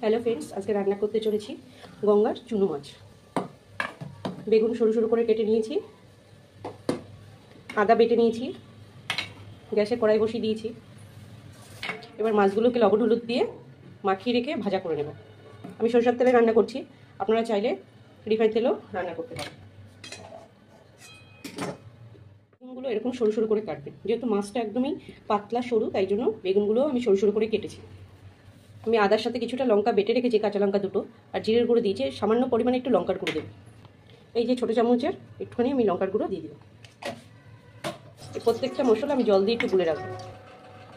Hello friends, আজকে রান্না করতে চলেছি গঙ্গার চুনো মাছ। বেগুন সরু সরু করে কেটে নিয়েছি, আদা বেটে নিয়েছি, গ্যাসে কড়াই বসিয়ে দিয়েছি। এবার মাছগুলোকে লবণ হলুদ দিয়ে মাখিয়ে রেখে ভাজা করে নেব। আমি সরষের তেলে রান্না করছি, আপনারা চাইলে রিফাইন তেলেও রান্না করতে পারেন। বেগুনগুলো এরকম সরু সরু করে কাটবেন, যেহেতু মাছটা একদমই পাতলা সরু, তাই জন্য বেগুনগুলো আমি সরু সরু করে কেটেছি। আমি আদার সাথে কিছুটা লঙ্কা বেটে রেখেছি, কাঁচা লঙ্কা দুটো, আর জিরের গুঁড়ো দিয়েছি, সামান্য পরিমাণে একটু লঙ্কার গুঁড়ো দেবো। এই যে ছোটো চামচের একটুখানি আমি লঙ্কার গুঁড়ো দিয়ে দিলাম। এই প্রত্যেকটা মশলা আমি জল দিয়ে একটু গুলে রাখবো।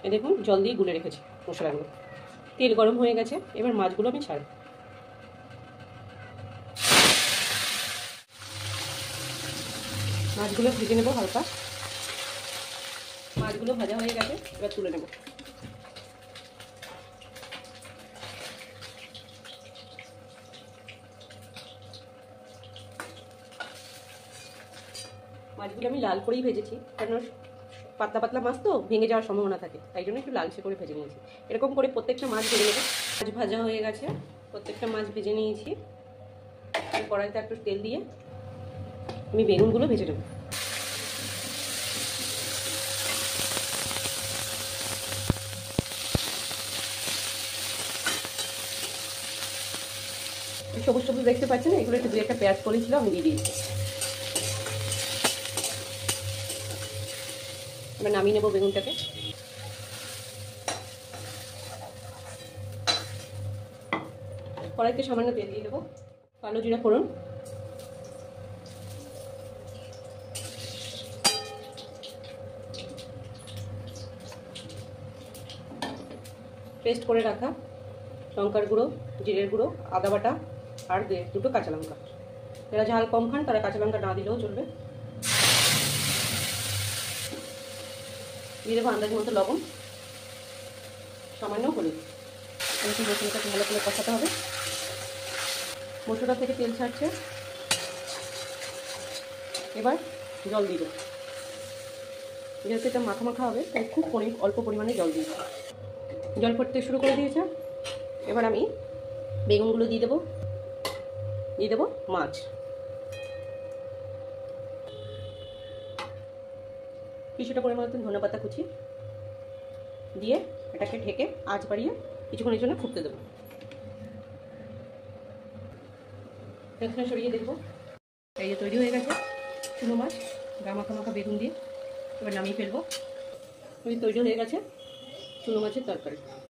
এই দেখুন, জল দিয়ে গুলে রেখেছি মশলাগুলো। তেল গরম হয়ে গেছে, এবার মাছগুলো আমি ছাড়ব। মাছগুলো ভেজে নেবো হালকা। মাছগুলো ভাজা হয়ে গেছে, এবার তুলে নেব। মাছগুলো আমি লাল করেই ভেজেছি, কারণ পাতলা পাতলা মাছ তো ভেঙে যাওয়ার সম্ভাবনা থাকে, তাই জন্য একটু লালচে করে ভেজে নিয়েছি। এরকম করে প্রত্যেকটা মাছ ভেজে নেবো। মাছ ভাজা হয়ে গেছে, প্রত্যেকটা মাছ ভেজে নিয়েছি। কড়াইতে একটু তেল দিয়ে আমি বেগুনগুলো ভেজে নেব। সবুজ সবুজ দেখতে পাচ্ছেন, এগুলো একটু দুই একটা পেঁয়াজ করেছিল, আমি দিয়ে দিয়েছি। এবার নামিয়ে নেবো বেগুনটাকে। কড়াইতে সামান্য তেল দিয়ে দেবো, কালো জিরা ফোড়ন, পেস্ট করে রাখা লঙ্কার গুঁড়ো, জিরের গুঁড়ো, আদা বাটা, আর দুটো কাঁচা লঙ্কা। যারা ঝাল কম খান তারা কাঁচা লঙ্কা না দিলেও চলবে। দিয়ে দেবো আন্দাজ মতো লবণ, সামান্য হলুদ। এরকম মশলাটাকে ভালো করে কষাতে হবে। মশলা থেকে তেল ছাড়ছে, এবার জল দিয়ে দেবো। যেহেতু এটা মাখা মাখা হবে, তাই খুব অল্প পরিমাণে জল দিয়েছি। জল পড়তে শুরু করে দিয়েছে, এবার আমি বেগুনগুলো দিয়ে দেবো মাছ। কিছুটা পরিমাণ ধনেপাতা কুচি দিয়ে এটাকে ঢেকে আঁচ বাড়িয়ে কিছুক্ষণের জন্য ফুটতে দেবো। এখানে সরিয়ে দেখবো, এই যে তৈরি হয়ে গেছে চুনো মাছ গা মাখা মাখা বেগুন দিয়ে। এবার নামিয়ে ফেলবো। তৈরি হয়ে গেছে চুনো মাছের তরকারি।